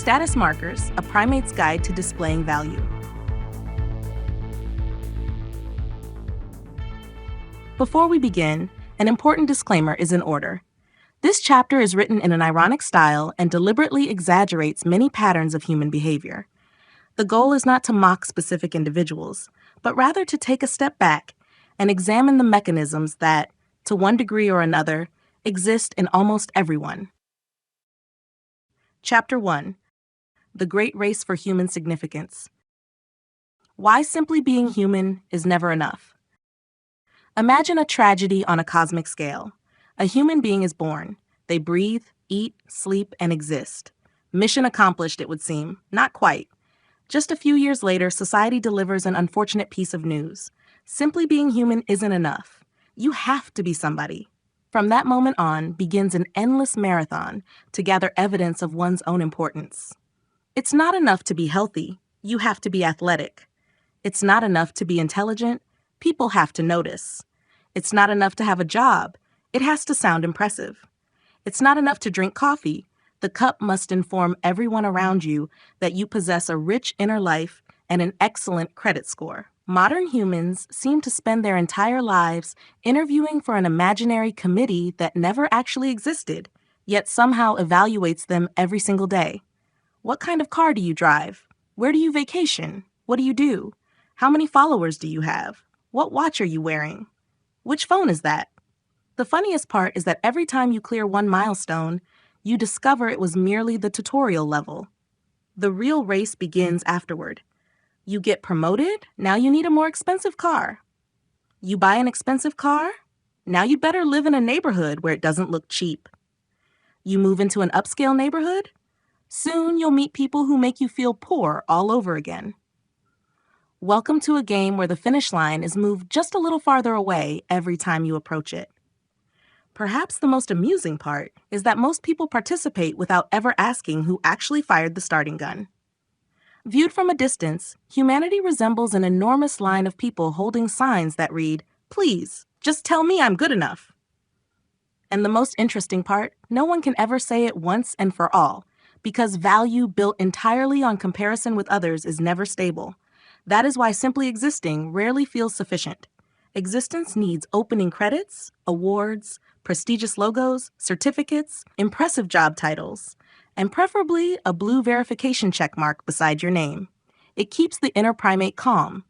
Status Markers, a primate's guide to displaying value. Before we begin, an important disclaimer is in order. This chapter is written in an ironic style and deliberately exaggerates many patterns of human behavior. The goal is not to mock specific individuals, but rather to take a step back and examine the mechanisms that, to one degree or another, exist in almost everyone. Chapter 1: The Great Race for Human Significance. Why simply being human is never enough. Imagine a tragedy on a cosmic scale. A human being is born. They breathe, eat, sleep, and exist. Mission accomplished, it would seem. Not quite. Just a few years later, society delivers an unfortunate piece of news. Simply being human isn't enough. You have to be somebody. From that moment on begins an endless marathon to gather evidence of one's own importance. It's not enough to be healthy. You have to be athletic. It's not enough to be intelligent. People have to notice. It's not enough to have a job. It has to sound impressive. It's not enough to drink coffee. The cup must inform everyone around you that you possess a rich inner life and an excellent credit score. Modern humans seem to spend their entire lives interviewing for an imaginary committee that never actually existed, yet somehow evaluates them every single day. What kind of car do you drive? Where do you vacation? What do you do? How many followers do you have? What watch are you wearing? Which phone is that? The funniest part is that every time you clear one milestone, you discover it was merely the tutorial level. The real race begins afterward. You get promoted, now you need a more expensive car. You buy an expensive car, now you'd better live in a neighborhood where it doesn't look cheap. You move into an upscale neighborhood, soon you'll meet people who make you feel poor all over again. Welcome to a game where the finish line is moved just a little farther away every time you approach it. Perhaps the most amusing part is that most people participate without ever asking who actually fired the starting gun. Viewed from a distance, humanity resembles an enormous line of people holding signs that read, "Please, just tell me I'm good enough." And the most interesting part, no one can ever say it once and for all, because value built entirely on comparison with others is never stable. That is why simply existing rarely feels sufficient. Existence needs opening credits, awards, prestigious logos, certificates, impressive job titles, and preferably a blue verification checkmark beside your name. It keeps the inner primate calm,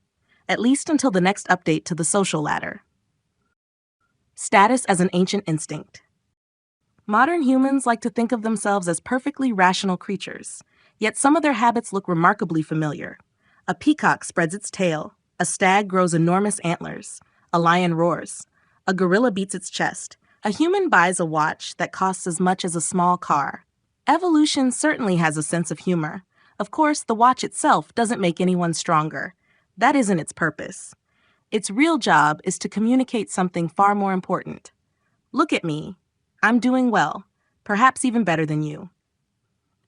at least until the next update to the social ladder. Status as an ancient instinct. Modern humans like to think of themselves as perfectly rational creatures, yet some of their habits look remarkably familiar. A peacock spreads its tail, a stag grows enormous antlers, a lion roars, a gorilla beats its chest, a human buys a watch that costs as much as a small car. Evolution certainly has a sense of humor. Of course, the watch itself doesn't make anyone stronger. That isn't its purpose. Its real job is to communicate something far more important. Look at me. I'm doing well, perhaps even better than you.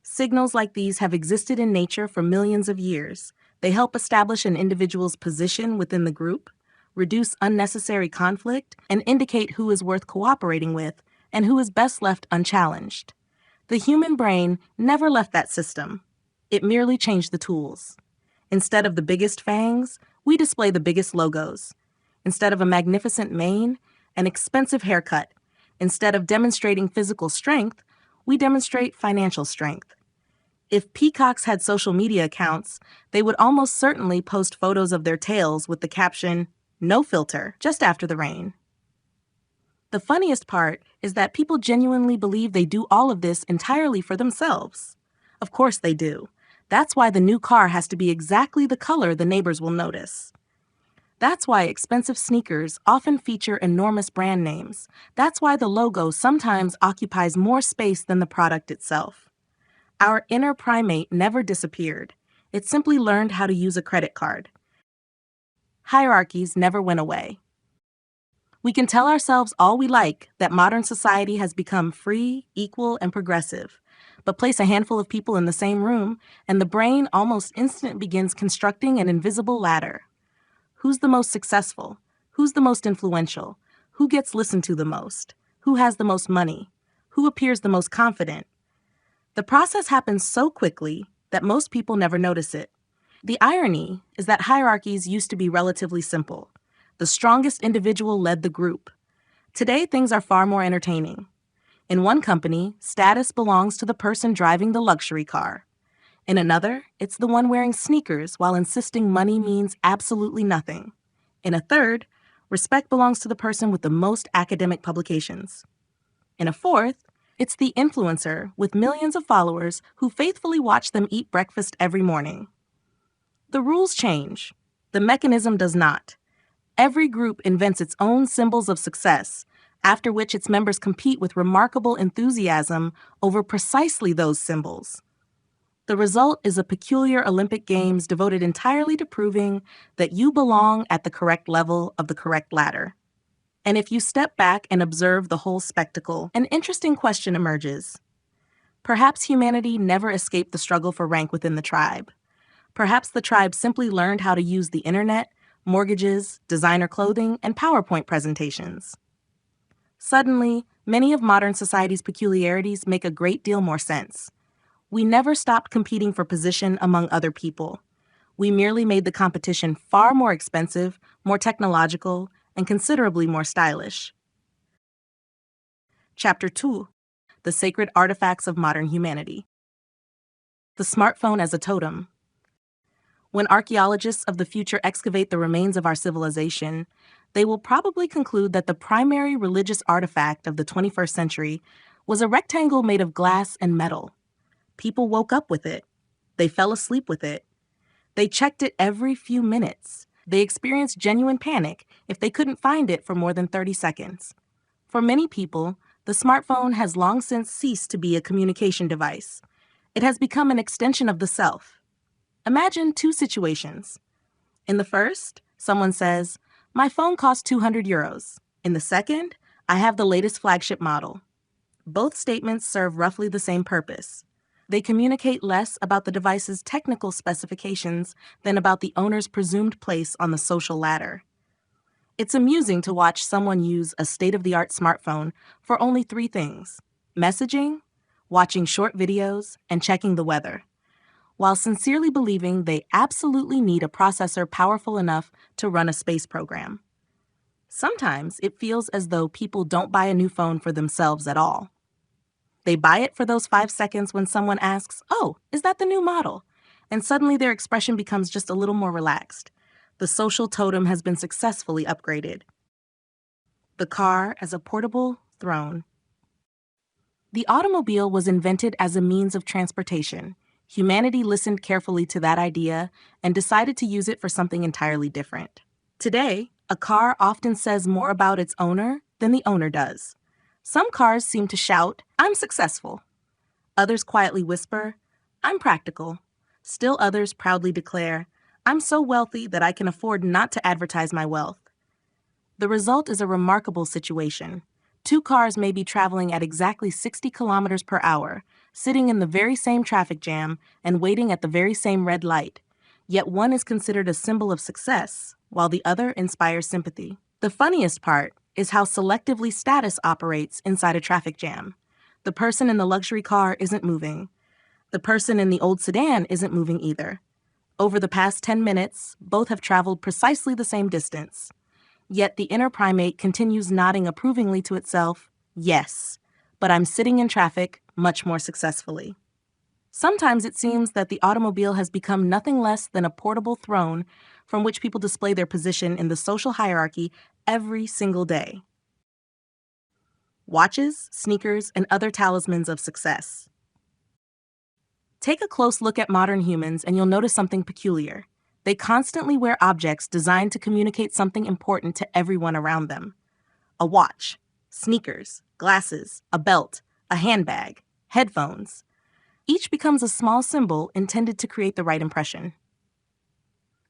Signals like these have existed in nature for millions of years. They help establish an individual's position within the group, reduce unnecessary conflict, and indicate who is worth cooperating with and who is best left unchallenged. The human brain never left that system. It merely changed the tools. Instead of the biggest fangs, we display the biggest logos. Instead of a magnificent mane, an expensive haircut. Instead of demonstrating physical strength, we demonstrate financial strength. If peacocks had social media accounts, they would almost certainly post photos of their tails with the caption, "No filter, just after the rain." The funniest part is that people genuinely believe they do all of this entirely for themselves. Of course they do. That's why the new car has to be exactly the color the neighbors will notice. That's why expensive sneakers often feature enormous brand names. That's why the logo sometimes occupies more space than the product itself. Our inner primate never disappeared. It simply learned how to use a credit card. Hierarchies never went away. We can tell ourselves all we like that modern society has become free, equal, and progressive, but place a handful of people in the same room, and the brain almost instantly begins constructing an invisible ladder. Who's the most successful? Who's the most influential? Who gets listened to the most? Who has the most money? Who appears the most confident? The process happens so quickly that most people never notice it. The irony is that hierarchies used to be relatively simple. The strongest individual led the group. Today, things are far more entertaining. In one company, status belongs to the person driving the luxury car. In another, it's the one wearing sneakers while insisting money means absolutely nothing. In a third, respect belongs to the person with the most academic publications. In a fourth, it's the influencer with millions of followers who faithfully watch them eat breakfast every morning. The rules change. The mechanism does not. Every group invents its own symbols of success, after which its members compete with remarkable enthusiasm over precisely those symbols. The result is a peculiar Olympic Games devoted entirely to proving that you belong at the correct level of the correct ladder. And if you step back and observe the whole spectacle, an interesting question emerges. Perhaps humanity never escaped the struggle for rank within the tribe. Perhaps the tribe simply learned how to use the internet, mortgages, designer clothing, and PowerPoint presentations. Suddenly, many of modern society's peculiarities make a great deal more sense. We never stopped competing for position among other people. We merely made the competition far more expensive, more technological, and considerably more stylish. Chapter 2: The Sacred Artifacts of Modern Humanity. The smartphone as a totem. When archaeologists of the future excavate the remains of our civilization, they will probably conclude that the primary religious artifact of the 21st century was a rectangle made of glass and metal. People woke up with it. They fell asleep with it. They checked it every few minutes. They experienced genuine panic if they couldn't find it for more than 30 seconds. For many people, the smartphone has long since ceased to be a communication device. It has become an extension of the self. Imagine two situations. In the first, someone says, "My phone costs 200 euros. In the second, "I have the latest flagship model." Both statements serve roughly the same purpose. They communicate less about the device's technical specifications than about the owner's presumed place on the social ladder. It's amusing to watch someone use a state-of-the-art smartphone for only three things: messaging, watching short videos, and checking the weather, while sincerely believing they absolutely need a processor powerful enough to run a space program. Sometimes it feels as though people don't buy a new phone for themselves at all. They buy it for those 5 seconds when someone asks, "Oh, is that the new model?" And suddenly their expression becomes just a little more relaxed. The social totem has been successfully upgraded. The car as a portable throne. The automobile was invented as a means of transportation. Humanity listened carefully to that idea and decided to use it for something entirely different. Today, a car often says more about its owner than the owner does. Some cars seem to shout, "I'm successful." Others quietly whisper, "I'm practical." Still others proudly declare, "I'm so wealthy that I can afford not to advertise my wealth." The result is a remarkable situation. Two cars may be traveling at exactly 60 kilometers per hour, sitting in the very same traffic jam and waiting at the very same red light. Yet one is considered a symbol of success, while the other inspires sympathy. The funniest part is how selectively status operates inside a traffic jam. The person in the luxury car isn't moving. The person in the old sedan isn't moving either. Over the past 10 minutes, both have traveled precisely the same distance. Yet the inner primate continues nodding approvingly to itself, "Yes, but I'm sitting in traffic much more successfully." Sometimes it seems that the automobile has become nothing less than a portable throne from which people display their position in the social hierarchy every single day. Watches, sneakers, and other talismans of success. Take a close look at modern humans and you'll notice something peculiar. They constantly wear objects designed to communicate something important to everyone around them. A watch, sneakers, glasses, a belt, a handbag, headphones. Each becomes a small symbol intended to create the right impression.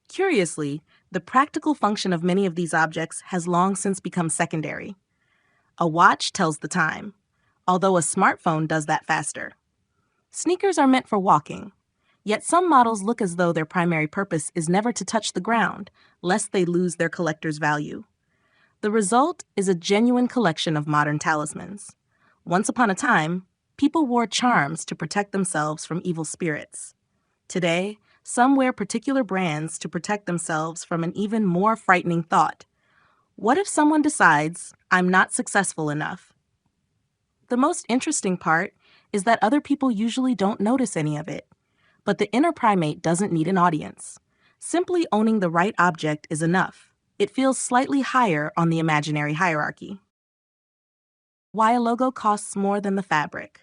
Curiously, the practical function of many of these objects has long since become secondary. A watch tells the time, although a smartphone does that faster. Sneakers are meant for walking, yet some models look as though their primary purpose is never to touch the ground, lest they lose their collector's value. The result is a genuine collection of modern talismans. Once upon a time, People wore charms to protect themselves from evil spirits. Today, some wear particular brands to protect themselves from an even more frightening thought. What if someone decides, I'm not successful enough? The most interesting part is that other people usually don't notice any of it. But the inner primate doesn't need an audience. Simply owning the right object is enough. It feels slightly higher on the imaginary hierarchy. Why a logo costs more than the fabric.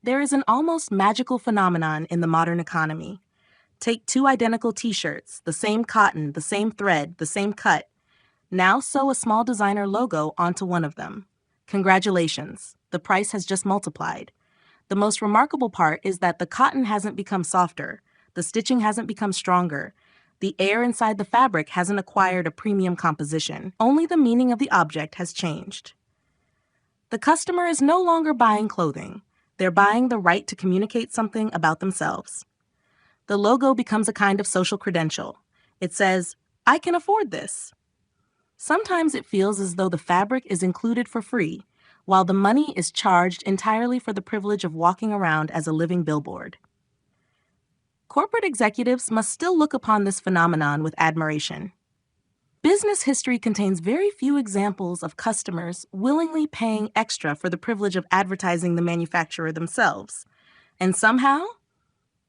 There is an almost magical phenomenon in the modern economy. Take two identical t-shirts, the same cotton, the same thread, the same cut. Now sew a small designer logo onto one of them. Congratulations, the price has just multiplied. The most remarkable part is that the cotton hasn't become softer, the stitching hasn't become stronger, the air inside the fabric hasn't acquired a premium composition. Only the meaning of the object has changed. The customer is no longer buying clothing. They're buying the right to communicate something about themselves. The logo becomes a kind of social credential. It says, I can afford this. Sometimes it feels as though the fabric is included for free, while the money is charged entirely for the privilege of walking around as a living billboard. Corporate executives must still look upon this phenomenon with admiration. Business history contains very few examples of customers willingly paying extra for the privilege of advertising the manufacturer themselves. And somehow,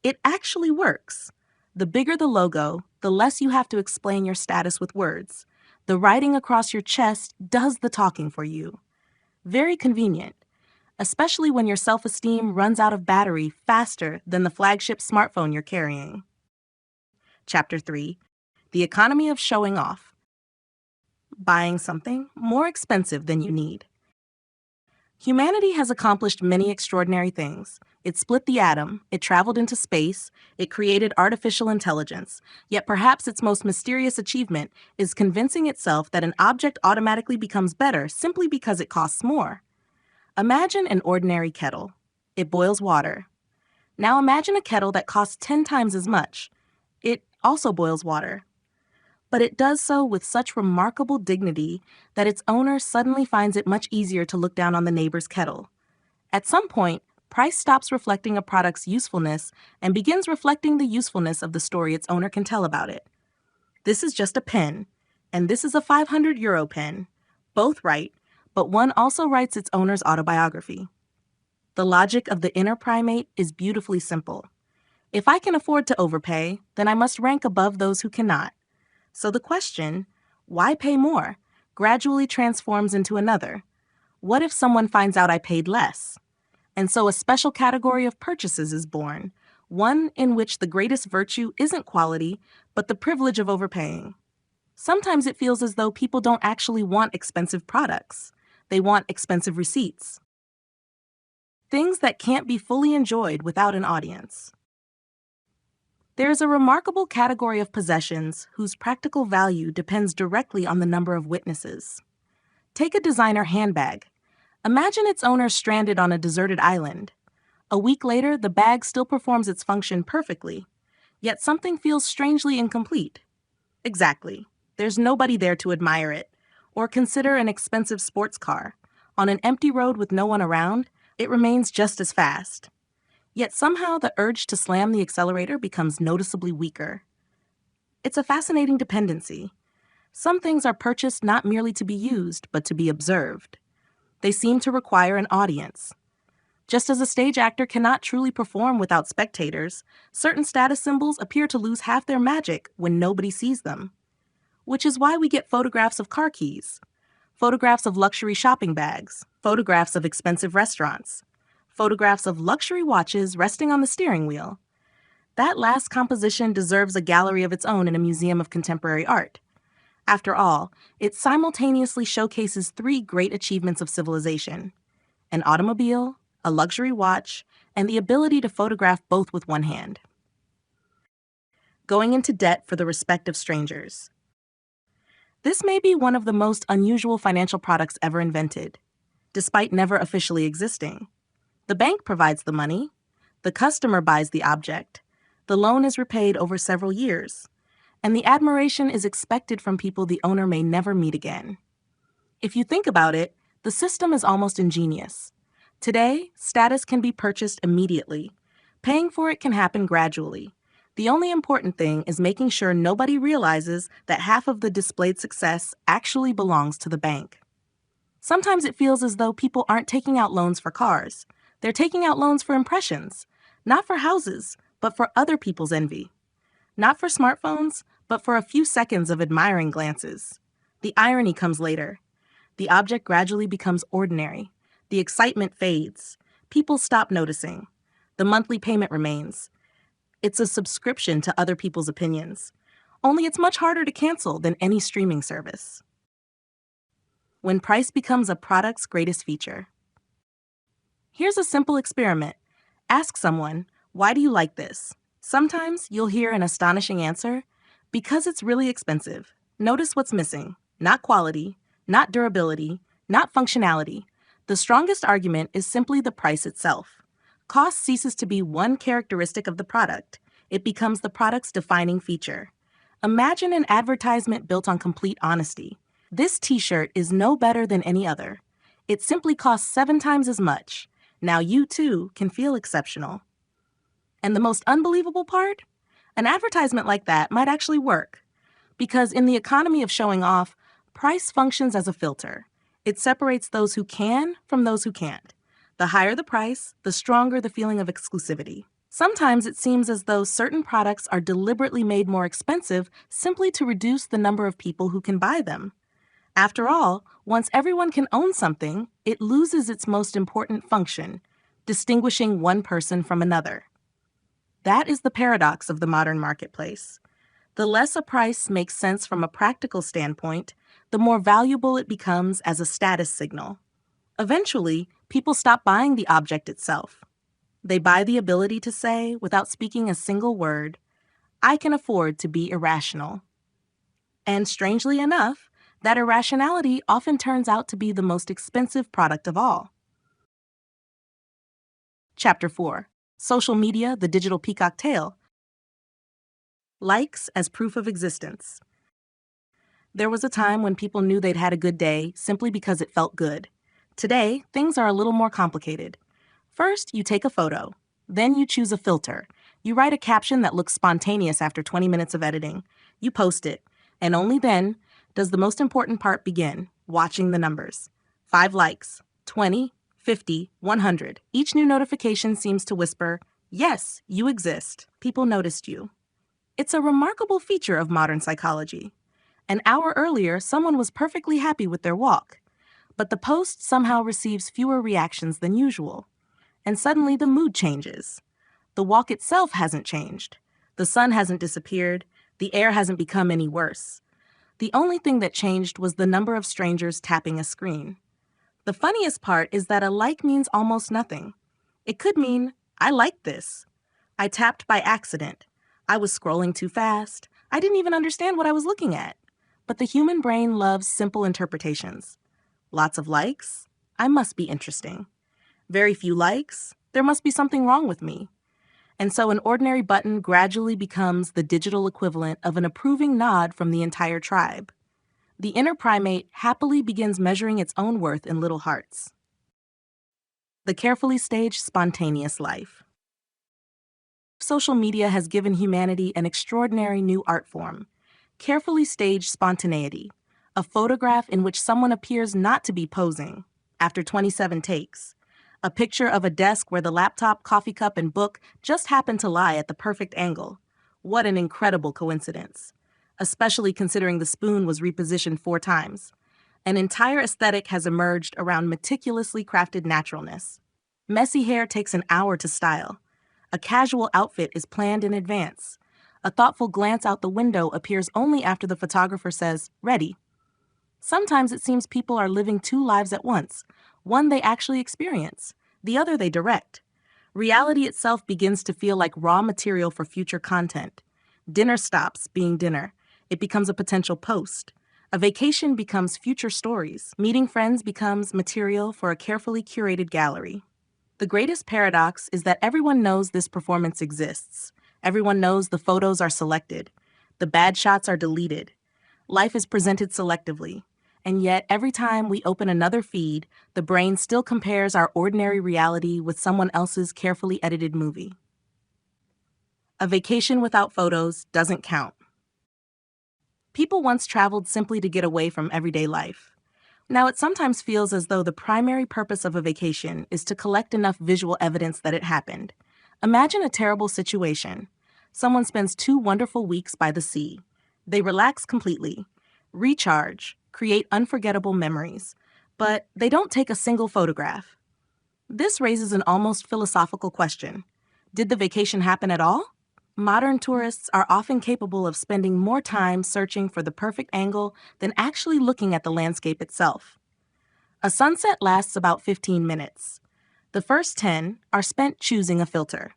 it actually works. The bigger the logo, the less you have to explain your status with words. The writing across your chest does the talking for you. Very convenient, especially when your self-esteem runs out of battery faster than the flagship smartphone you're carrying. Chapter 3. The Economy of Showing Off. Buying something more expensive than you need. Humanity has accomplished many extraordinary things. It split the atom, it traveled into space, it created artificial intelligence. Yet perhaps its most mysterious achievement is convincing itself that an object automatically becomes better simply because it costs more. Imagine an ordinary kettle. It boils water. Now imagine a kettle that costs 10 times as much. It also boils water. But it does so with such remarkable dignity that its owner suddenly finds it much easier to look down on the neighbor's kettle. At some point, price stops reflecting a product's usefulness and begins reflecting the usefulness of the story its owner can tell about it. This is just a pen, and this is a 500 euro pen. Both right, but one also writes its owner's autobiography. The logic of the inner primate is beautifully simple. If I can afford to overpay, then I must rank above those who cannot. So the question, why pay more, gradually transforms into another. What if someone finds out I paid less? And so a special category of purchases is born, one in which the greatest virtue isn't quality, but the privilege of overpaying. Sometimes it feels as though people don't actually want expensive products. They want expensive receipts. Things that can't be fully enjoyed without an audience. There is a remarkable category of possessions whose practical value depends directly on the number of witnesses. Take a designer handbag. Imagine its owner stranded on a deserted island. A week later, the bag still performs its function perfectly, yet something feels strangely incomplete. Exactly. There's nobody there to admire it, or consider an expensive sports car. On an empty road with no one around, it remains just as fast. Yet somehow the urge to slam the accelerator becomes noticeably weaker. It's a fascinating dependency. Some things are purchased not merely to be used, but to be observed. They seem to require an audience. Just as a stage actor cannot truly perform without spectators, certain status symbols appear to lose half their magic when nobody sees them. Which is why we get photographs of car keys, photographs of luxury shopping bags, photographs of expensive restaurants, photographs of luxury watches resting on the steering wheel. That last composition deserves a gallery of its own in a museum of contemporary art. After all, it simultaneously showcases three great achievements of civilization: an automobile, a luxury watch, and the ability to photograph both with one hand. Going into debt for the respect of strangers. This may be one of the most unusual financial products ever invented, despite never officially existing. The bank provides the money. The customer buys the object. The loan is repaid over several years. And the admiration is expected from people the owner may never meet again. If you think about it, the system is almost ingenious. Today, status can be purchased immediately. Paying for it can happen gradually. The only important thing is making sure nobody realizes that half of the displayed success actually belongs to the bank. Sometimes it feels as though people aren't taking out loans for cars. They're taking out loans for impressions, not for houses, but for other people's envy. Not for smartphones, but for a few seconds of admiring glances. The irony comes later. The object gradually becomes ordinary. The excitement fades. People stop noticing. The monthly payment remains. It's a subscription to other people's opinions. Only it's much harder to cancel than any streaming service. When price becomes a product's greatest feature. Here's a simple experiment. Ask someone, "Why do you like this?" Sometimes you'll hear an astonishing answer, "Because it's really expensive." Notice what's missing. Not quality, not durability, not functionality. The strongest argument is simply the price itself. Cost ceases to be one characteristic of the product. It becomes the product's defining feature. Imagine an advertisement built on complete honesty. This t-shirt is no better than any other. It simply costs 7 times as much. Now you, too, can feel exceptional. And the most unbelievable part? An advertisement like that might actually work. Because in the economy of showing off, price functions as a filter. It separates those who can from those who can't. The higher the price, the stronger the feeling of exclusivity. Sometimes it seems as though certain products are deliberately made more expensive simply to reduce the number of people who can buy them. After all, once everyone can own something, it loses its most important function, distinguishing one person from another. That is the paradox of the modern marketplace. The less a price makes sense from a practical standpoint, the more valuable it becomes as a status signal. Eventually, people stop buying the object itself. They buy the ability to say, without speaking a single word, "I can afford to be irrational." And strangely enough, that irrationality often turns out to be the most expensive product of all. Chapter 4. Social Media, the Digital Peacock Tale. Likes as proof of existence. There was a time when people knew they'd had a good day simply because it felt good. Today, things are a little more complicated. First, you take a photo. Then you choose a filter. You write a caption that looks spontaneous after 20 minutes of editing. You post it. And only then does the most important part begin, watching the numbers. 5 likes, 20, 50, 100. Each new notification seems to whisper, "Yes, you exist. People noticed you." It's a remarkable feature of modern psychology. An hour earlier, someone was perfectly happy with their walk. But the post somehow receives fewer reactions than usual. And suddenly the mood changes. The walk itself hasn't changed. The sun hasn't disappeared. The air hasn't become any worse. The only thing that changed was the number of strangers tapping a screen. The funniest part is that a like means almost nothing. It could mean, "I liked this." "I tapped by accident." "I was scrolling too fast." "I didn't even understand what I was looking at." But the human brain loves simple interpretations. Lots of likes? I must be interesting. Very few likes? There must be something wrong with me. And so an ordinary button gradually becomes the digital equivalent of an approving nod from the entire tribe. The inner primate happily begins measuring its own worth in little hearts. The carefully staged spontaneous life. Social media has given humanity an extraordinary new art form. Carefully staged spontaneity, a photograph in which someone appears not to be posing after 27 takes. A picture of a desk where the laptop, coffee cup, and book just happen to lie at the perfect angle. What an incredible coincidence. Especially considering the spoon was repositioned 4 times. An entire aesthetic has emerged around meticulously crafted naturalness. Messy hair takes an hour to style. A casual outfit is planned in advance. A thoughtful glance out the window appears only after the photographer says, "Ready." Sometimes it seems people are living 2 lives at once. One they actually experience, the other they direct. Reality itself begins to feel like raw material for future content. Dinner stops being dinner. It becomes a potential post. A vacation becomes future stories. Meeting friends becomes material for a carefully curated gallery. The greatest paradox is that everyone knows this performance exists. Everyone knows the photos are selected. The bad shots are deleted. Life is presented selectively. And yet, every time we open another feed, the brain still compares our ordinary reality with someone else's carefully edited movie. A vacation without photos doesn't count. People once traveled simply to get away from everyday life. Now, it sometimes feels as though the primary purpose of a vacation is to collect enough visual evidence that it happened. Imagine a terrible situation. Someone spends 2 wonderful weeks by the sea. They relax completely, recharge, create unforgettable memories, but they don't take a single photograph. This raises an almost philosophical question. Did the vacation happen at all? Modern tourists are often capable of spending more time searching for the perfect angle than actually looking at the landscape itself. A sunset lasts about 15 minutes. The first 10 are spent choosing a filter.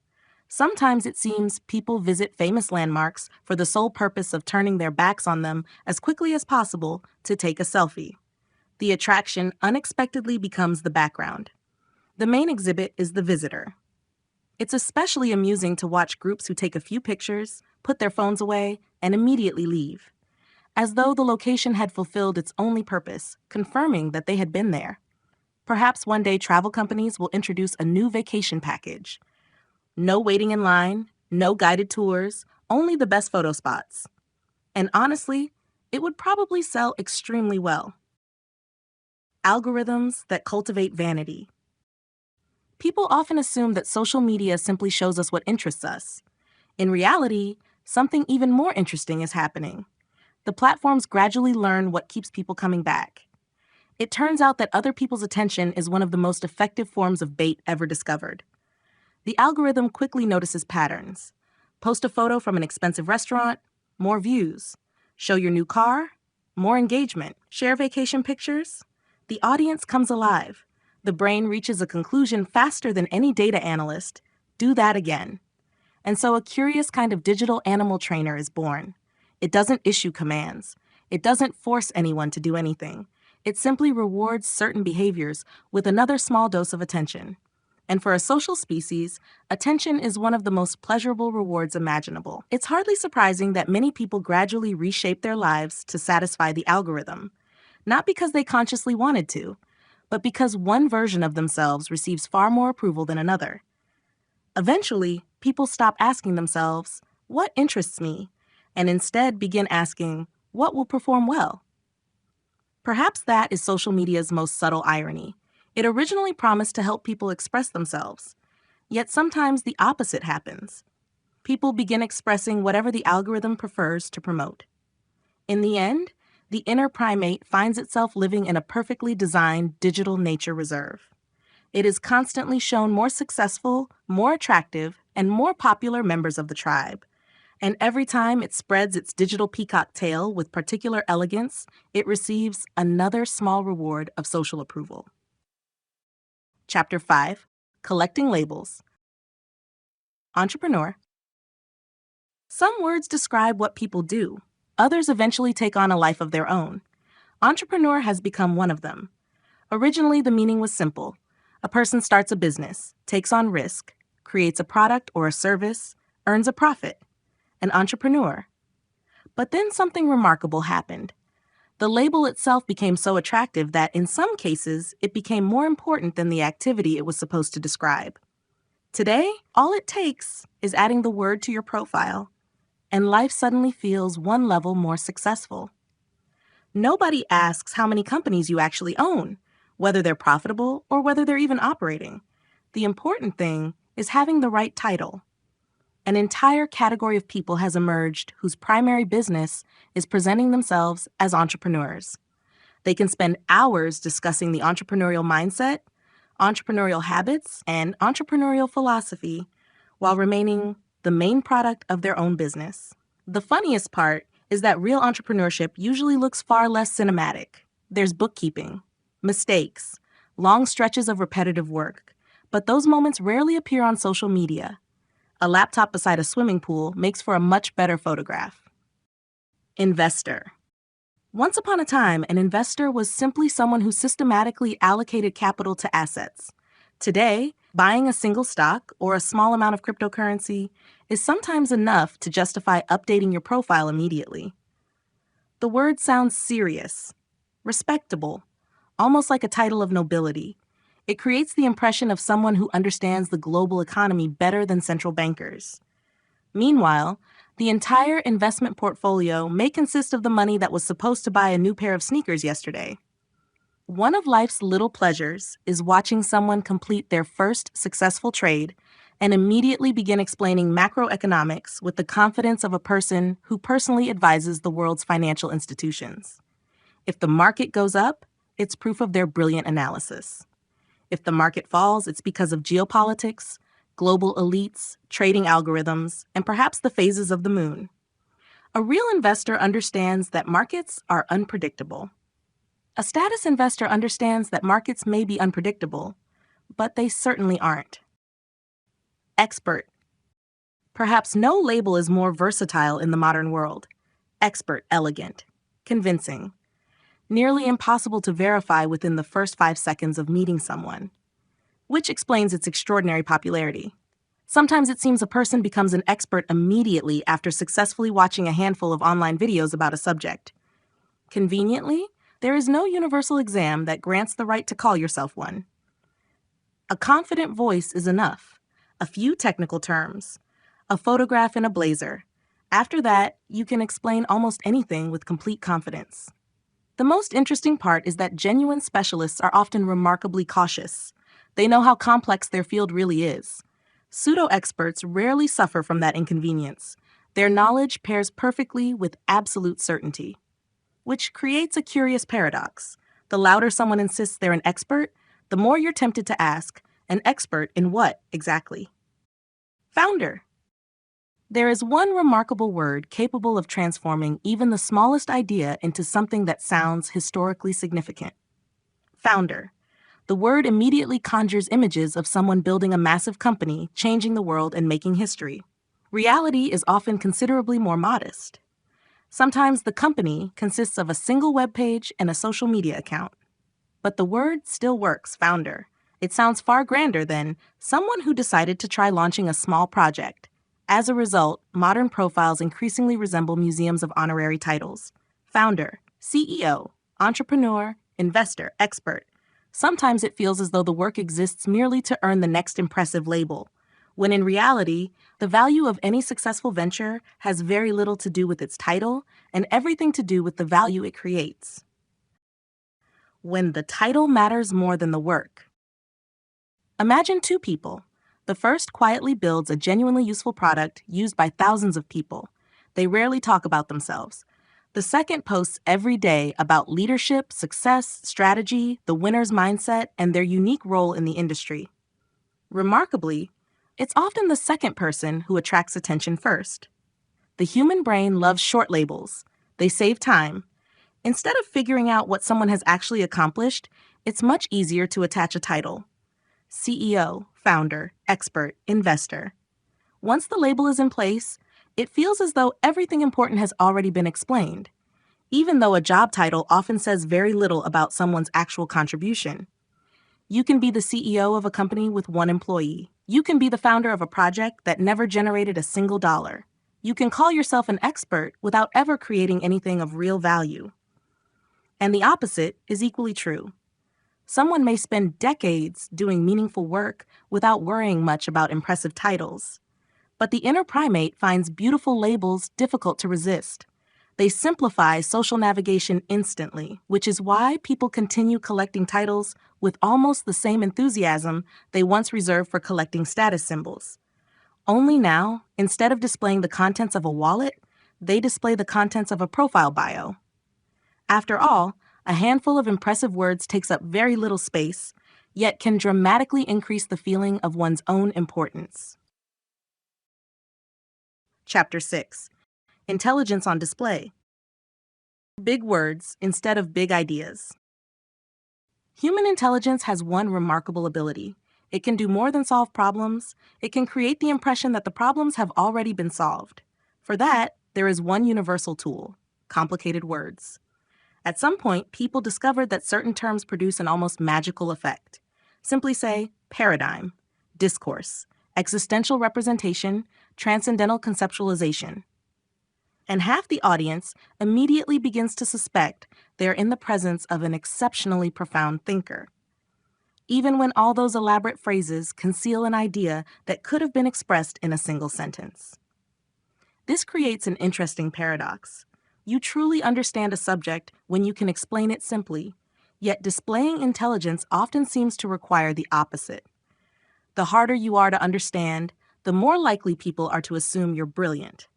Sometimes it seems people visit famous landmarks for the sole purpose of turning their backs on them as quickly as possible to take a selfie. The attraction unexpectedly becomes the background. The main exhibit is the visitor. It's especially amusing to watch groups who take a few pictures, put their phones away, and immediately leave, as though the location had fulfilled its only purpose, confirming that they had been there. Perhaps one day travel companies will introduce a new vacation package. No waiting in line, no guided tours, only the best photo spots. And honestly, it would probably sell extremely well. Algorithms that cultivate vanity. People often assume that social media simply shows us what interests us. In reality, something even more interesting is happening. The platforms gradually learn what keeps people coming back. It turns out that other people's attention is one of the most effective forms of bait ever discovered. The algorithm quickly notices patterns. Post a photo from an expensive restaurant, more views. Show your new car, more engagement. Share vacation pictures. The audience comes alive. The brain reaches a conclusion faster than any data analyst. Do that again. And so a curious kind of digital animal trainer is born. It doesn't issue commands. It doesn't force anyone to do anything. It simply rewards certain behaviors with another small dose of attention. And for a social species, attention is one of the most pleasurable rewards imaginable. It's hardly surprising that many people gradually reshape their lives to satisfy the algorithm, not because they consciously wanted to, but because one version of themselves receives far more approval than another. Eventually, people stop asking themselves, "What interests me?" and instead begin asking, "What will perform well?" Perhaps that is social media's most subtle irony. It originally promised to help people express themselves. Yet sometimes the opposite happens. People begin expressing whatever the algorithm prefers to promote. In the end, the inner primate finds itself living in a perfectly designed digital nature reserve. It is constantly shown more successful, more attractive, and more popular members of the tribe. And every time it spreads its digital peacock tail with particular elegance, it receives another small reward of social approval. Chapter 5, Collecting Labels. Entrepreneur. Some words describe what people do. Others eventually take on a life of their own. Entrepreneur has become one of them. Originally, the meaning was simple. A person starts a business, takes on risk, creates a product or a service, earns a profit. An entrepreneur. But then something remarkable happened. The label itself became so attractive that in some cases, it became more important than the activity it was supposed to describe. Today, all it takes is adding the word to your profile, and life suddenly feels one level more successful. Nobody asks how many companies you actually own, whether they're profitable or whether they're even operating. The important thing is having the right title. An entire category of people has emerged whose primary business is presenting themselves as entrepreneurs. They can spend hours discussing the entrepreneurial mindset, entrepreneurial habits, and entrepreneurial philosophy while remaining the main product of their own business. The funniest part is that real entrepreneurship usually looks far less cinematic. There's bookkeeping, mistakes, long stretches of repetitive work, but those moments rarely appear on social media. A laptop beside a swimming pool makes for a much better photograph. Investor. Once upon a time, an investor was simply someone who systematically allocated capital to assets. Today, buying a single stock or a small amount of cryptocurrency is sometimes enough to justify updating your profile immediately. The word sounds serious. respectable, almost like a title of nobility. It creates the impression of someone who understands the global economy better than central bankers. Meanwhile, the entire investment portfolio may consist of the money that was supposed to buy a new pair of sneakers yesterday. One of life's little pleasures is watching someone complete their first successful trade and immediately begin explaining macroeconomics with the confidence of a person who personally advises the world's financial institutions. If the market goes up, it's proof of their brilliant analysis. If the market falls, it's because of geopolitics, global elites, trading algorithms, and perhaps the phases of the moon. A real investor understands that markets are unpredictable. A status investor understands that markets may be unpredictable, but they certainly aren't. Expert. Perhaps no label is more versatile in the modern world. Expert, elegant, convincing, nearly impossible to verify within the first 5 seconds of meeting someone, which explains its extraordinary popularity. Sometimes it seems a person becomes an expert immediately after successfully watching a handful of online videos about a subject. Conveniently, there is no universal exam that grants the right to call yourself one. A confident voice is enough. A few technical terms. A photograph in a blazer. After that, you can explain almost anything with complete confidence. The most interesting part is that genuine specialists are often remarkably cautious. They know how complex their field really is. Pseudo-experts rarely suffer from that inconvenience. Their knowledge pairs perfectly with absolute certainty, which creates a curious paradox. The louder someone insists they're an expert, the more you're tempted to ask, an expert in what exactly? Founder. There is one remarkable word capable of transforming even the smallest idea into something that sounds historically significant. Founder. The word immediately conjures images of someone building a massive company, changing the world, and making history. Reality is often considerably more modest. Sometimes the company consists of a single web page and a social media account. But the word still works, founder. It sounds far grander than someone who decided to try launching a small project. As a result, modern profiles increasingly resemble museums of honorary titles. Founder, CEO, entrepreneur, investor, expert. Sometimes it feels as though the work exists merely to earn the next impressive label, when in reality, the value of any successful venture has very little to do with its title and everything to do with the value it creates. When the title matters more than the work. Imagine two people. The first quietly builds a genuinely useful product used by thousands of people. They rarely talk about themselves. The second posts every day about leadership, success, strategy, the winner's mindset, and their unique role in the industry. Remarkably, it's often the second person who attracts attention first. The human brain loves short labels. They save time. Instead of figuring out what someone has actually accomplished, it's much easier to attach a title. CEO, founder, expert, investor. Once the label is in place, it feels as though everything important has already been explained, even though a job title often says very little about someone's actual contribution. You can be the CEO of a company with one employee. You can be the founder of a project that never generated a single dollar. You can call yourself an expert without ever creating anything of real value. And the opposite is equally true. Someone may spend decades doing meaningful work without worrying much about impressive titles. But the inner primate finds beautiful labels difficult to resist. They simplify social navigation instantly, which is why people continue collecting titles with almost the same enthusiasm they once reserved for collecting status symbols. Only now, instead of displaying the contents of a wallet, they display the contents of a profile bio. After all, a handful of impressive words takes up very little space, yet can dramatically increase the feeling of one's own importance. Chapter 6. Intelligence on Display. Big words instead of big ideas. Human intelligence has one remarkable ability. It can do more than solve problems. It can create the impression that the problems have already been solved. For that, there is one universal tool: complicated words. At some point, people discovered that certain terms produce an almost magical effect. Simply say paradigm, discourse, existential representation, transcendental conceptualization. And half the audience immediately begins to suspect they're in the presence of an exceptionally profound thinker, even when all those elaborate phrases conceal an idea that could have been expressed in a single sentence. This creates an interesting paradox. You truly understand a subject when you can explain it simply, yet displaying intelligence often seems to require the opposite. The harder you are to understand, the more likely people are to assume you're brilliant.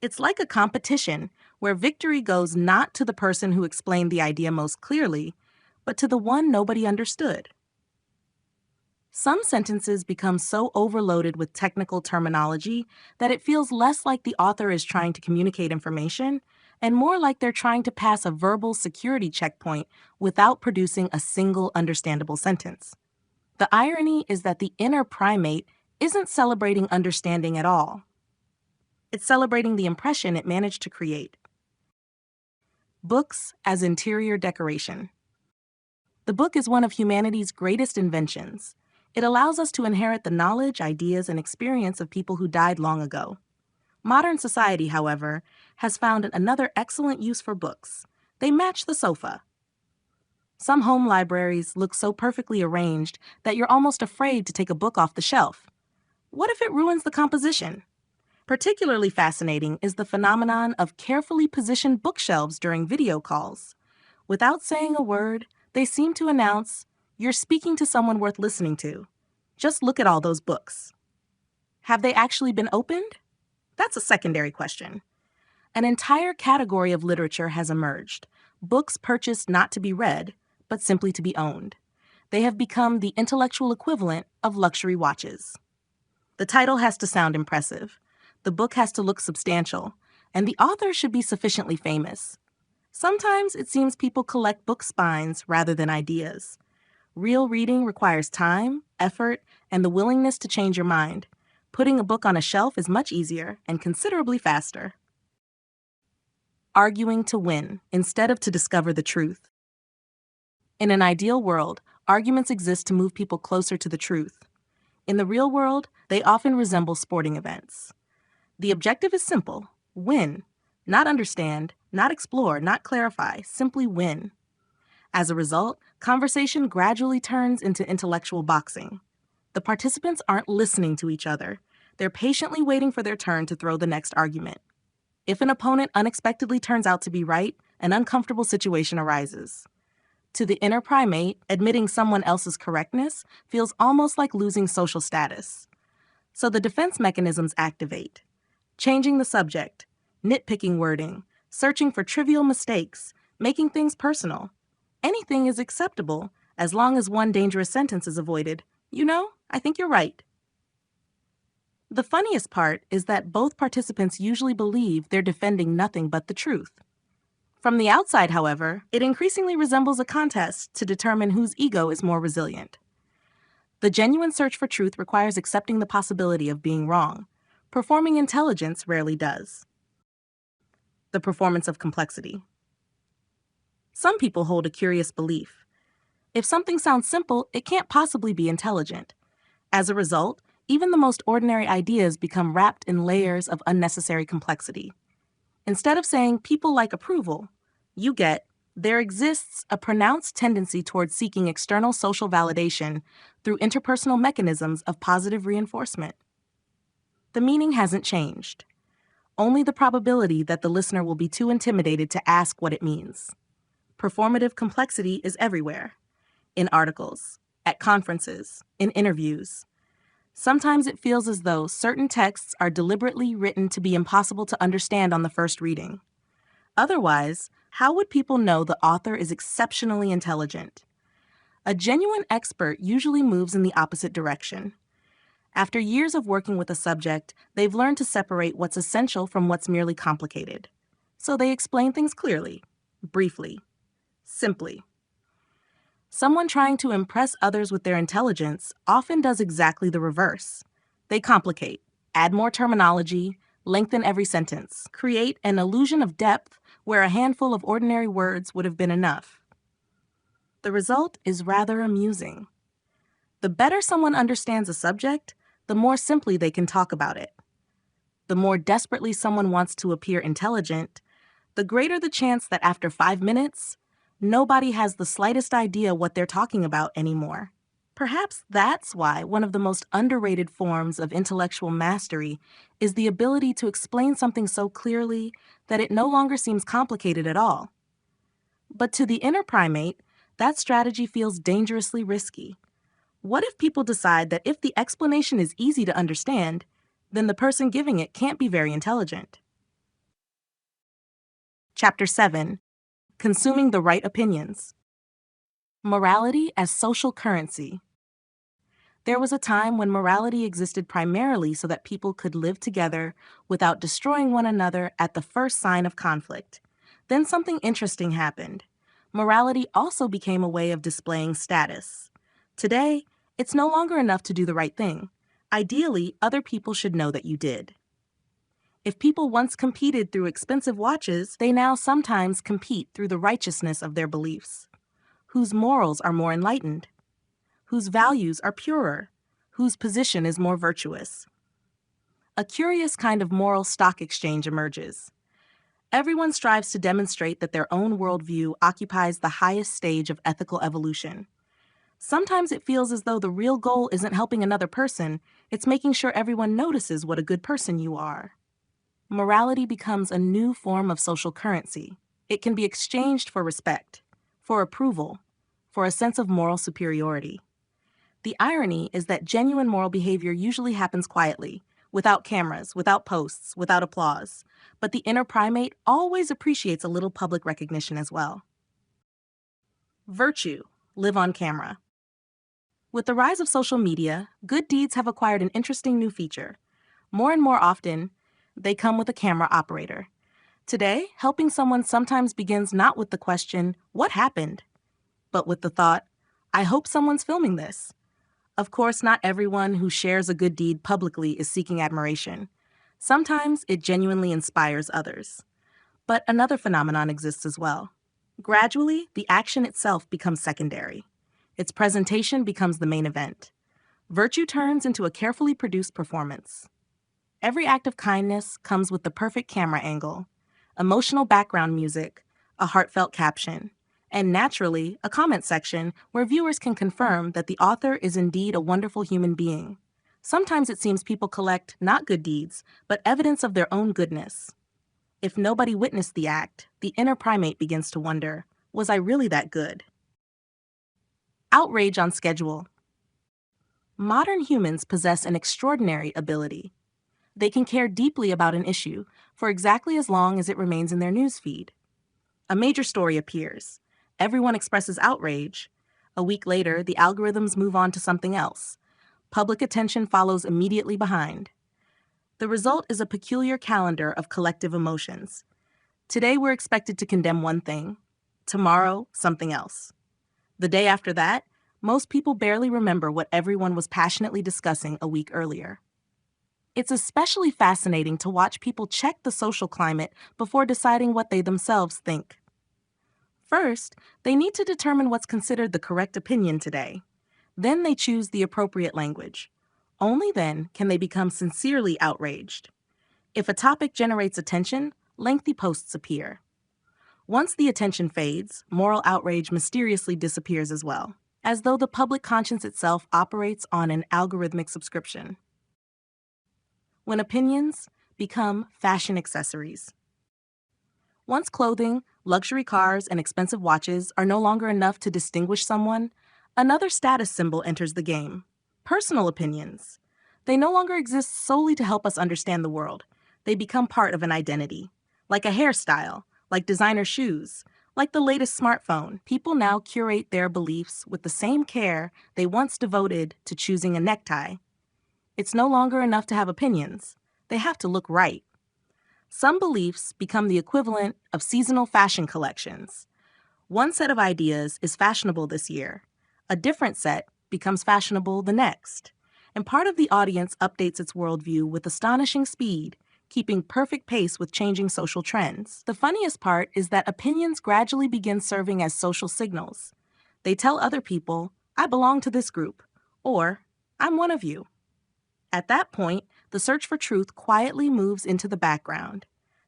It's like a competition where victory goes not to the person who explained the idea most clearly, but to the one nobody understood. Some sentences become so overloaded with technical terminology that it feels less like the author is trying to communicate information and more like they're trying to pass a verbal security checkpoint without producing a single understandable sentence. The irony is that the inner primate isn't celebrating understanding at all. It's celebrating the impression it managed to create. Books as interior decoration. The book is one of humanity's greatest inventions. It allows us to inherit the knowledge, ideas, and experience of people who died long ago. Modern society, however, has found another excellent use for books. They match the sofa. Some home libraries look so perfectly arranged that you're almost afraid to take a book off the shelf. What if it ruins the composition? Particularly fascinating is the phenomenon of carefully positioned bookshelves during video calls. Without saying a word, they seem to announce, "You're speaking to someone worth listening to. Just look at all those books." Have they actually been opened? That's a secondary question. An entire category of literature has emerged, books purchased not to be read, but simply to be owned. They have become the intellectual equivalent of luxury watches. The title has to sound impressive, the book has to look substantial, and the author should be sufficiently famous. Sometimes it seems people collect book spines rather than ideas. Real reading requires time, effort, and the willingness to change your mind. Putting a book on a shelf is much easier and considerably faster. Arguing to win instead of to discover the truth. In an ideal world, arguments exist to move people closer to the truth. In the real world, they often resemble sporting events. The objective is simple: win. Not understand, not explore, not clarify, simply win. As a result, conversation gradually turns into intellectual boxing. The participants aren't listening to each other. They're patiently waiting for their turn to throw the next argument. If an opponent unexpectedly turns out to be right, an uncomfortable situation arises. To the inner primate, admitting someone else's correctness feels almost like losing social status. So the defense mechanisms activate. Changing the subject, nitpicking wording, searching for trivial mistakes, making things personal. Anything is acceptable as long as one dangerous sentence is avoided. "You know, I think you're right." The funniest part is that both participants usually believe they're defending nothing but the truth. From the outside, however, it increasingly resembles a contest to determine whose ego is more resilient. The genuine search for truth requires accepting the possibility of being wrong. Performing intelligence rarely does. The performance of complexity. Some people hold a curious belief. If something sounds simple, it can't possibly be intelligent. As a result, even the most ordinary ideas become wrapped in layers of unnecessary complexity. Instead of saying people like approval, you get, there exists a pronounced tendency towards seeking external social validation through interpersonal mechanisms of positive reinforcement. The meaning hasn't changed. Only the probability that the listener will be too intimidated to ask what it means. Performative complexity is everywhere. In articles, at conferences, in interviews. Sometimes it feels as though certain texts are deliberately written to be impossible to understand on the first reading. Otherwise, how would people know the author is exceptionally intelligent? A genuine expert usually moves in the opposite direction. After years of working with a subject, they've learned to separate what's essential from what's merely complicated. So they explain things clearly, briefly, simply. Someone trying to impress others with their intelligence often does exactly the reverse. They complicate, add more terminology, lengthen every sentence, create an illusion of depth where a handful of ordinary words would have been enough. The result is rather amusing. The better someone understands a subject, the more simply they can talk about it. the more desperately someone wants to appear intelligent, the greater the chance that after 5 minutes, nobody has the slightest idea what they're talking about anymore. Perhaps that's why one of the most underrated forms of intellectual mastery is the ability to explain something so clearly that it no longer seems complicated at all. But to the inner primate, that strategy feels dangerously risky. What if people decide that if the explanation is easy to understand, then the person giving it can't be very intelligent? Chapter 7: Consuming the Right Opinions. Morality as Social Currency. There was a time when morality existed primarily so that people could live together without destroying one another at the first sign of conflict. Then something interesting happened. Morality also became a way of displaying status. Today, it's no longer enough to do the right thing. Ideally, other people should know that you did. If people once competed through expensive watches, they now sometimes compete through the righteousness of their beliefs. Whose morals are more enlightened? Whose values are purer? Whose position is more virtuous? A curious kind of moral stock exchange emerges. Everyone strives to demonstrate that their own worldview occupies the highest stage of ethical evolution. Sometimes it feels as though the real goal isn't helping another person, it's making sure everyone notices what a good person you are. Morality becomes a new form of social currency. It can be exchanged for respect, for approval, for a sense of moral superiority. The irony is that genuine moral behavior usually happens quietly, without cameras, without posts, without applause. But the inner primate always appreciates a little public recognition as well. Virtue, live on camera. With the rise of social media, good deeds have acquired an interesting new feature. More and more often, they come with a camera operator. Today, helping someone sometimes begins not with the question, "What happened?" but with the thought, "I hope someone's filming this." Of course, not everyone who shares a good deed publicly is seeking admiration. Sometimes it genuinely inspires others. But another phenomenon exists as well. Gradually, the action itself becomes secondary. Its presentation becomes the main event. Virtue turns into a carefully produced performance. Every act of kindness comes with the perfect camera angle, emotional background music, a heartfelt caption, and naturally, a comment section where viewers can confirm that the author is indeed a wonderful human being. Sometimes it seems people collect not good deeds, but evidence of their own goodness. If nobody witnessed the act, the inner primate begins to wonder, was I really that good? Outrage on schedule. Modern humans possess an extraordinary ability. They can care deeply about an issue for exactly as long as it remains in their newsfeed. A major story appears. Everyone expresses outrage. A week later, the algorithms move on to something else. Public attention follows immediately behind. The result is a peculiar calendar of collective emotions. Today, we're expected to condemn one thing. Tomorrow, something else. The day after that, most people barely remember what everyone was passionately discussing a week earlier. It's especially fascinating to watch people check the social climate before deciding what they themselves think. First, they need to determine what's considered the correct opinion today. Then they choose the appropriate language. Only then can they become sincerely outraged. If a topic generates attention, lengthy posts appear. Once the attention fades, moral outrage mysteriously disappears as well, as though the public conscience itself operates on an algorithmic subscription. When opinions become fashion accessories. Once clothing, luxury cars, and expensive watches are no longer enough to distinguish someone, another status symbol enters the game: personal opinions. They no longer exist solely to help us understand the world. They become part of an identity. Like a hairstyle, like designer shoes, like the latest smartphone, people now curate their beliefs with the same care they once devoted to choosing a necktie. It's no longer enough to have opinions. They have to look right. Some beliefs become the equivalent of seasonal fashion collections. One set of ideas is fashionable this year. A different set becomes fashionable the next. And part of the audience updates its worldview with astonishing speed, keeping perfect pace with changing social trends. The funniest part is that opinions gradually begin serving as social signals. They tell other people, "I belong to this group," or "I'm one of you." At that point, the search for truth quietly moves into the background.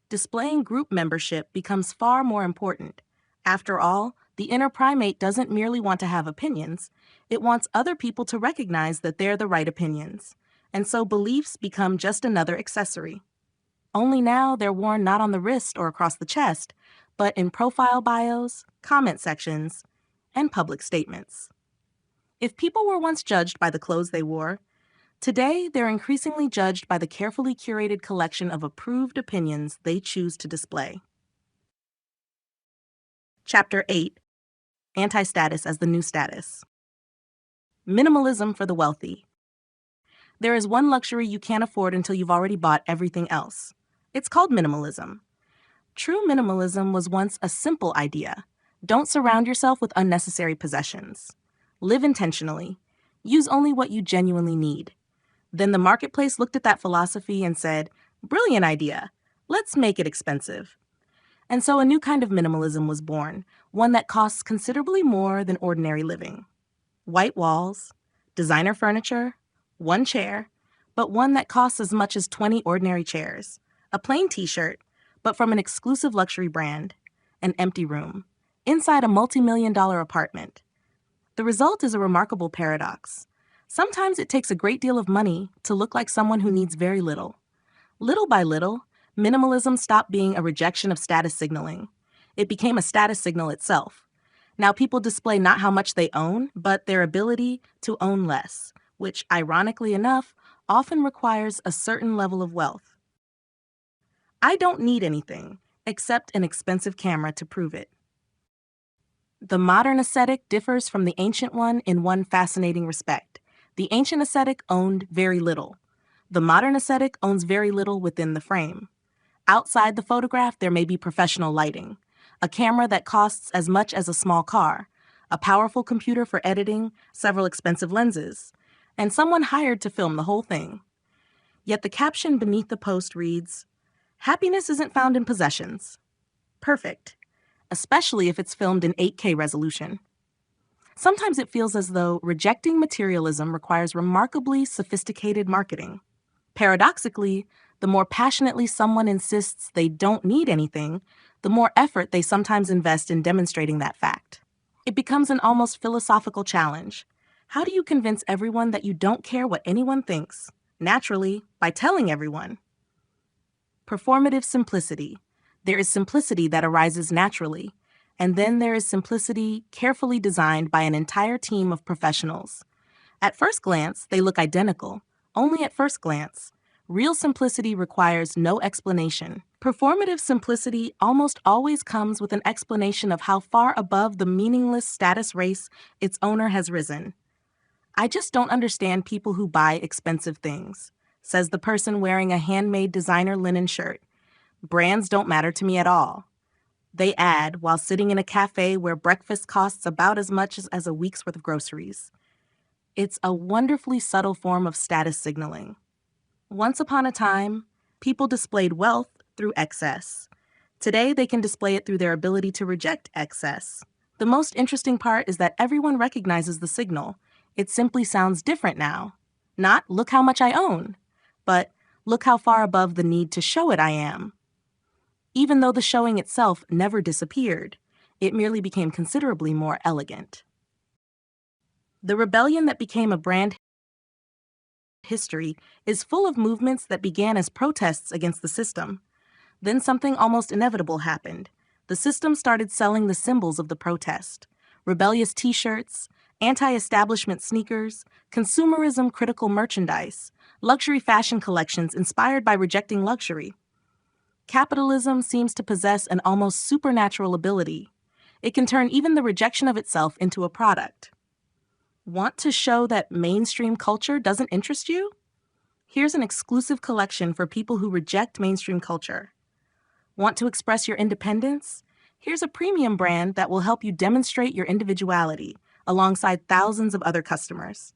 Displaying group membership becomes far more important. After all, the inner primate doesn't merely want to have opinions, it wants other people to recognize that they're the right opinions. And so beliefs become just another accessory. Only now they're worn not on the wrist or across the chest, but in profile bios, comment sections, and public statements. If people were once judged by the clothes they wore, today they're increasingly judged by the carefully curated collection of approved opinions they choose to display. Chapter 8: Anti-Status as the New Status. Minimalism for the wealthy. There is one luxury you can't afford until you've already bought everything else. It's called minimalism. True minimalism was once a simple idea. Don't surround yourself with unnecessary possessions. Live intentionally. Use only what you genuinely need. Then the marketplace looked at that philosophy and said, "Brilliant idea. Let's make it expensive." And so a new kind of minimalism was born, one that costs considerably more than ordinary living. White walls, designer furniture, one chair, but one that costs as much as 20 ordinary chairs. A plain t-shirt, but from an exclusive luxury brand. An empty room, inside a multi-million-dollar apartment. The result is a remarkable paradox. Sometimes it takes a great deal of money to look like someone who needs very little. Little by little, minimalism stopped being a rejection of status signaling. It became a status signal itself. Now people display not how much they own, but their ability to own less, which, ironically enough, often requires a certain level of wealth. I don't need anything, except an expensive camera to prove it. The modern ascetic differs from the ancient one in one fascinating respect. The ancient ascetic owned very little. The modern ascetic owns very little within the frame. Outside the photograph, there may be professional lighting, a camera that costs as much as a small car, a powerful computer for editing, several expensive lenses, and someone hired to film the whole thing. Yet the caption beneath the post reads, "Happiness isn't found in possessions." Perfect, especially if it's filmed in 8K resolution. Sometimes it feels as though rejecting materialism requires remarkably sophisticated marketing. Paradoxically, the more passionately someone insists they don't need anything, the more effort they sometimes invest in demonstrating that fact. It becomes an almost philosophical challenge. How do you convince everyone that you don't care what anyone thinks? Naturally, by telling everyone. Performative simplicity. There is simplicity that arises naturally, and then there is simplicity carefully designed by an entire team of professionals. At first glance, they look identical, only at first glance. Real simplicity requires no explanation. Performative simplicity almost always comes with an explanation of how far above the meaningless status race its owner has risen. "I just don't understand people who buy expensive things," says the person wearing a handmade designer linen shirt. "Brands don't matter to me at all." They add while sitting in a cafe where breakfast costs about as much as a week's worth of groceries. It's a wonderfully subtle form of status signaling. Once upon a time, people displayed wealth through excess. Today, they can display it through their ability to reject excess. The most interesting part is that everyone recognizes the signal. It simply sounds different now. Not, "Look how much I own," but "Look how far above the need to show it I am." Even though the showing itself never disappeared, it merely became considerably more elegant. The rebellion that became a brand history is full of movements that began as protests against the system. Then something almost inevitable happened. The system started selling the symbols of the protest: rebellious t-shirts, anti-establishment sneakers, consumerism-critical merchandise, luxury fashion collections inspired by rejecting luxury. Capitalism seems to possess an almost supernatural ability. It can turn even the rejection of itself into a product. Want to show that mainstream culture doesn't interest you? Here's an exclusive collection for people who reject mainstream culture. Want to express your independence? Here's a premium brand that will help you demonstrate your individuality alongside thousands of other customers.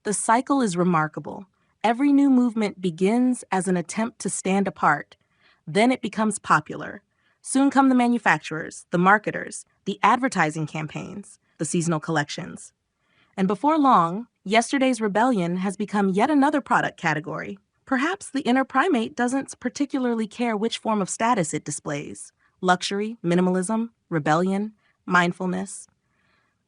The cycle is remarkable. Every new movement begins as an attempt to stand apart. Then it becomes popular. Soon come the manufacturers, the marketers, the advertising campaigns, the seasonal collections. And before long, yesterday's rebellion has become yet another product category. Perhaps the inner primate doesn't particularly care which form of status it displays: luxury, minimalism, rebellion, mindfulness.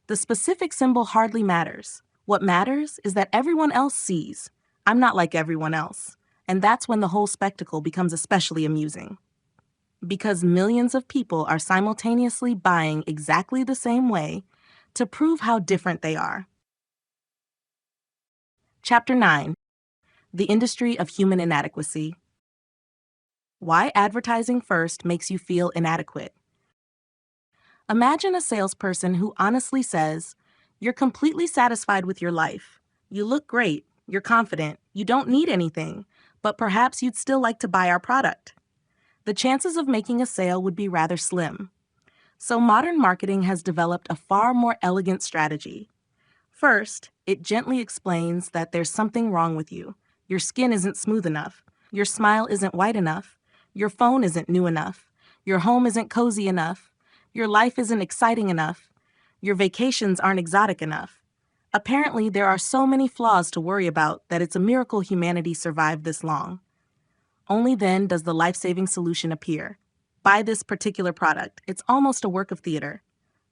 The specific symbol hardly matters. What matters is that everyone else sees, I'm not like everyone else. And that's when the whole spectacle becomes especially amusing. Because millions of people are simultaneously buying exactly the same way to prove how different they are. Chapter 9: The Industry of Human Inadequacy. Why advertising first makes you feel inadequate. Imagine a salesperson who honestly says, "You're completely satisfied with your life. You look great, you're confident, you don't need anything, but perhaps you'd still like to buy our product." The chances of making a sale would be rather slim. So modern marketing has developed a far more elegant strategy. First, it gently explains that there's something wrong with you. Your skin isn't smooth enough. Your smile isn't white enough. Your phone isn't new enough. Your home isn't cozy enough. Your life isn't exciting enough. Your vacations aren't exotic enough. Apparently, there are so many flaws to worry about that it's a miracle humanity survived this long. Only then does the life-saving solution appear. Buy this particular product. It's almost a work of theater.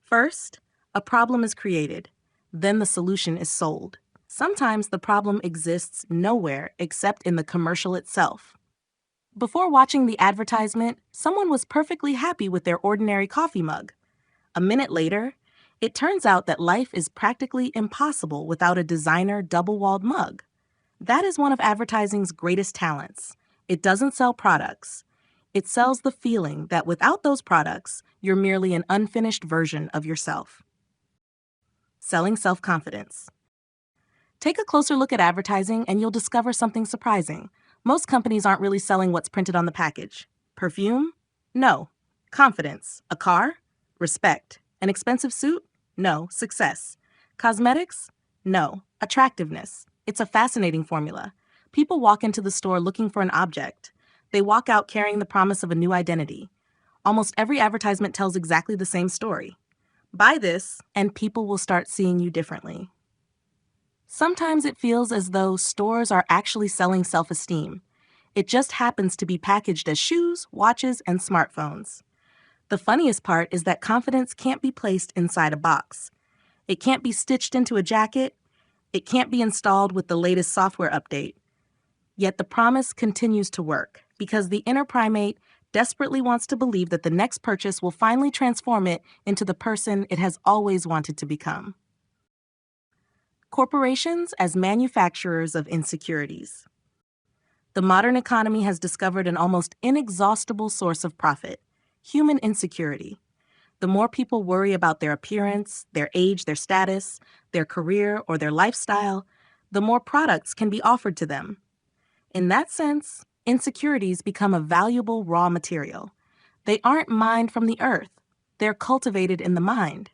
First, a problem is created. Then the solution is sold. Sometimes the problem exists nowhere except in the commercial itself. Before watching the advertisement, someone was perfectly happy with their ordinary coffee mug. A minute later, it turns out that life is practically impossible without a designer double-walled mug. That is one of advertising's greatest talents. It doesn't sell products. It sells the feeling that without those products, you're merely an unfinished version of yourself. Selling self-confidence. Take a closer look at advertising and you'll discover something surprising. Most companies aren't really selling what's printed on the package. Perfume? No. Confidence. A car? Respect. An expensive suit? No. Success. Cosmetics? No. Attractiveness. It's a fascinating formula. People walk into the store looking for an object. They walk out carrying the promise of a new identity. Almost every advertisement tells exactly the same story. Buy this, and people will start seeing you differently. Sometimes it feels as though stores are actually selling self-esteem. It just happens to be packaged as shoes, watches, and smartphones. The funniest part is that confidence can't be placed inside a box. It can't be stitched into a jacket. It can't be installed with the latest software update. Yet the promise continues to work because the inner primate desperately wants to believe that the next purchase will finally transform it into the person it has always wanted to become. Corporations as manufacturers of insecurities. The modern economy has discovered an almost inexhaustible source of profit: human insecurity. The more people worry about their appearance, their age, their status, their career, or their lifestyle, the more products can be offered to them. In that sense, insecurities become a valuable raw material. They aren't mined from the earth. They're cultivated in the mind.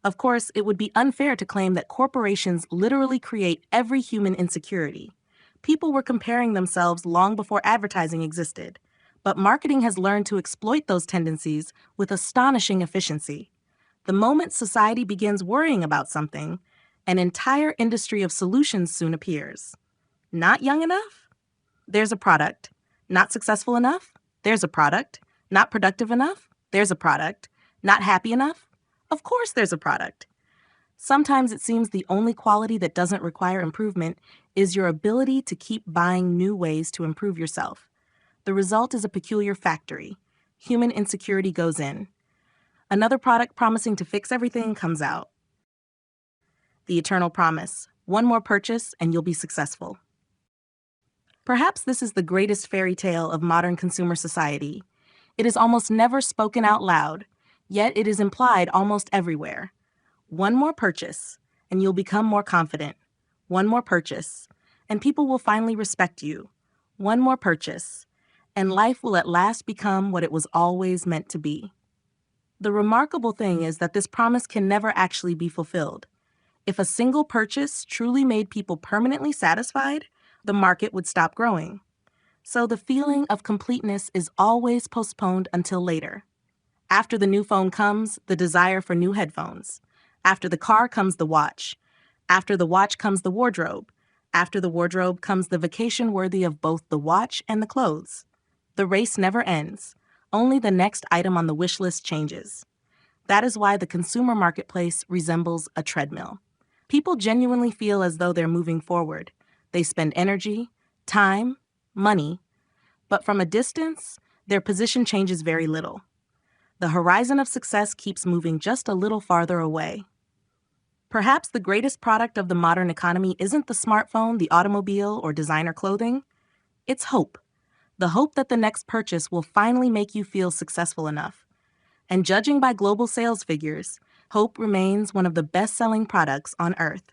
Of course, it would be unfair to claim that corporations literally create every human insecurity. People were comparing themselves long before advertising existed, but marketing has learned to exploit those tendencies with astonishing efficiency. The moment society begins worrying about something, an entire industry of solutions soon appears. Not young enough? There's a product. Not successful enough? There's a product. Not productive enough? There's a product. Not happy enough? Of course there's a product. Sometimes it seems the only quality that doesn't require improvement is your ability to keep buying new ways to improve yourself. The result is a peculiar factory. Human insecurity goes in. Another product promising to fix everything comes out. The eternal promise: one more purchase and you'll be successful. Perhaps this is the greatest fairy tale of modern consumer society. It is almost never spoken out loud, yet it is implied almost everywhere. One more purchase, and you'll become more confident. One more purchase, and people will finally respect you. One more purchase, and life will at last become what it was always meant to be. The remarkable thing is that this promise can never actually be fulfilled. If a single purchase truly made people permanently satisfied, the market would stop growing. So the feeling of completeness is always postponed until later. After the new phone comes the desire for new headphones. After the car comes the watch. After the watch comes the wardrobe. After the wardrobe comes the vacation worthy of both the watch and the clothes. The race never ends. Only the next item on the wish list changes. That is why the consumer marketplace resembles a treadmill. People genuinely feel as though they're moving forward. They spend energy, time, money, but from a distance, their position changes very little. The horizon of success keeps moving just a little farther away. Perhaps the greatest product of the modern economy isn't the smartphone, the automobile, or designer clothing. It's hope. The hope that the next purchase will finally make you feel successful enough. And judging by global sales figures, hope remains one of the best-selling products on Earth.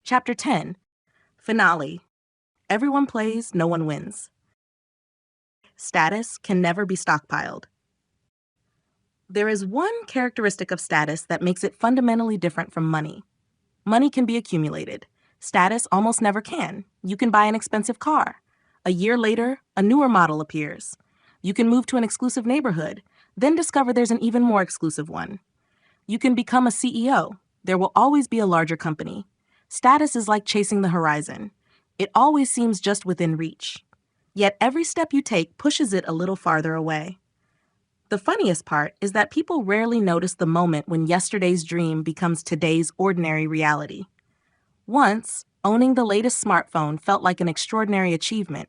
Chapter 10. Finale. Everyone plays, no one wins. Status can never be stockpiled. There is one characteristic of status that makes it fundamentally different from money. Money can be accumulated. Status almost never can. You can buy an expensive car. A year later, a newer model appears. You can move to an exclusive neighborhood, then discover there's an even more exclusive one. You can become a CEO. There will always be a larger company. Status is like chasing the horizon. It always seems just within reach. Yet every step you take pushes it a little farther away. The funniest part is that people rarely notice the moment when yesterday's dream becomes today's ordinary reality. Once, owning the latest smartphone felt like an extraordinary achievement.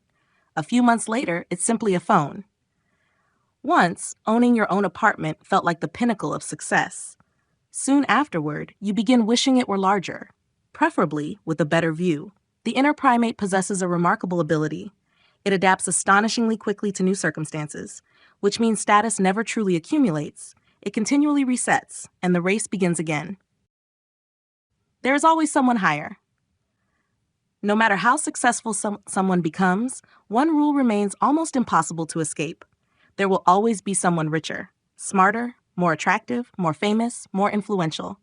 A few months later, it's simply a phone. Once, owning your own apartment felt like the pinnacle of success. Soon afterward, you begin wishing it were larger, preferably with a better view. The inner primate possesses a remarkable ability. It adapts astonishingly quickly to new circumstances, which means status never truly accumulates. It continually resets, and the race begins again. There is always someone higher. No matter how successful someone becomes, one rule remains almost impossible to escape. There will always be someone richer, smarter, more attractive, more famous, more influential.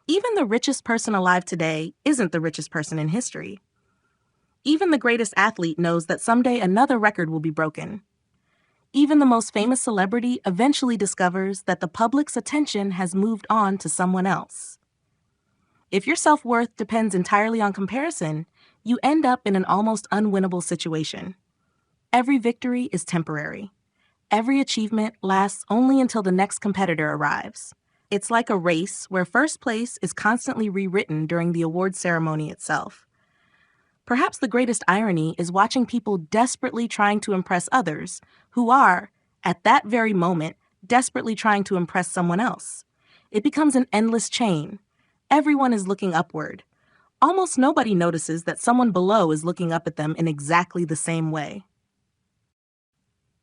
Even the richest person alive today isn't the richest person in history. Even the greatest athlete knows that someday another record will be broken. Even the most famous celebrity eventually discovers that the public's attention has moved on to someone else. If your self-worth depends entirely on comparison, you end up in an almost unwinnable situation. Every victory is temporary. Every achievement lasts only until the next competitor arrives. It's like a race where first place is constantly rewritten during the award ceremony itself. Perhaps the greatest irony is watching people desperately trying to impress others who are, at that very moment, desperately trying to impress someone else. It becomes an endless chain. Everyone is looking upward. Almost nobody notices that someone below is looking up at them in exactly the same way.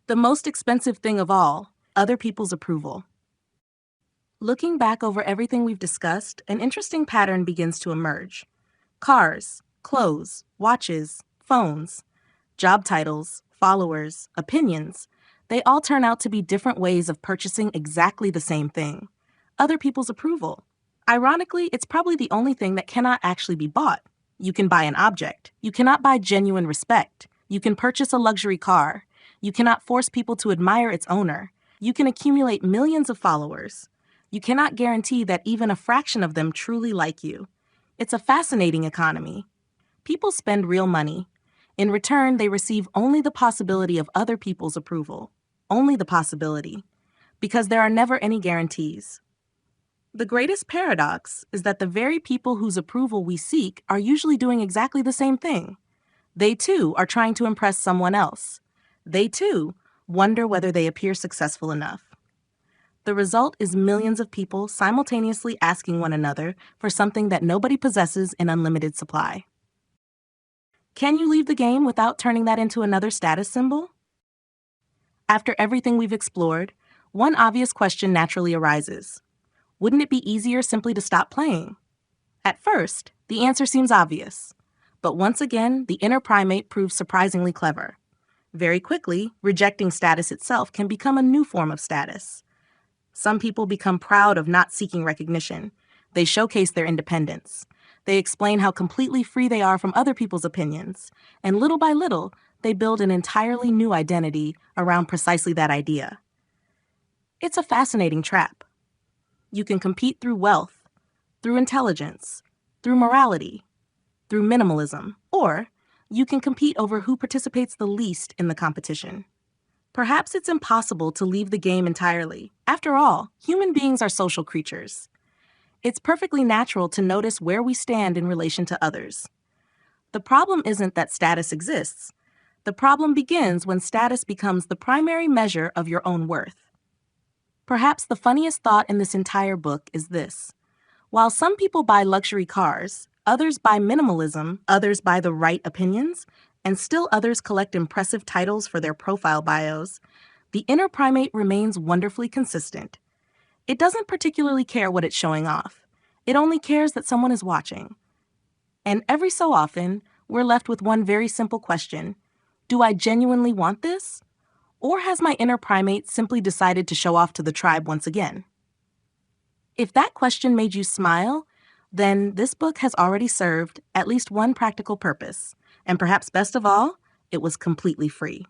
The most expensive thing of all, other people's approval. Looking back over everything we've discussed, an interesting pattern begins to emerge. Cars, clothes, watches, phones, job titles, followers, opinions, they all turn out to be different ways of purchasing exactly the same thing. Other people's approval. Ironically, it's probably the only thing that cannot actually be bought. You can buy an object. You cannot buy genuine respect. You can purchase a luxury car. You cannot force people to admire its owner. You can accumulate millions of followers. You cannot guarantee that even a fraction of them truly like you. It's a fascinating economy. People spend real money. In return, they receive only the possibility of other people's approval. Only the possibility. Because there are never any guarantees. The greatest paradox is that the very people whose approval we seek are usually doing exactly the same thing. They too are trying to impress someone else. They too wonder whether they appear successful enough. The result is millions of people simultaneously asking one another for something that nobody possesses in unlimited supply. Can you leave the game without turning that into another status symbol? After everything we've explored, one obvious question naturally arises. Wouldn't it be easier simply to stop playing? At first, the answer seems obvious. But once again, the inner primate proves surprisingly clever. Very quickly, rejecting status itself can become a new form of status. Some people become proud of not seeking recognition. They showcase their independence. They explain how completely free they are from other people's opinions. And little by little, they build an entirely new identity around precisely that idea. It's a fascinating trap. You can compete through wealth, through intelligence, through morality, through minimalism, or you can compete over who participates the least in the competition. Perhaps it's impossible to leave the game entirely. After all, human beings are social creatures. It's perfectly natural to notice where we stand in relation to others. The problem isn't that status exists. The problem begins when status becomes the primary measure of your own worth. Perhaps the funniest thought in this entire book is this. While some people buy luxury cars, others buy minimalism, others buy the right opinions, and still others collect impressive titles for their profile bios, the inner primate remains wonderfully consistent. It doesn't particularly care what it's showing off. It only cares that someone is watching. And every so often, we're left with one very simple question. Do I genuinely want this? Or has my inner primate simply decided to show off to the tribe once again? If that question made you smile, then this book has already served at least one practical purpose. And perhaps best of all, it was completely free.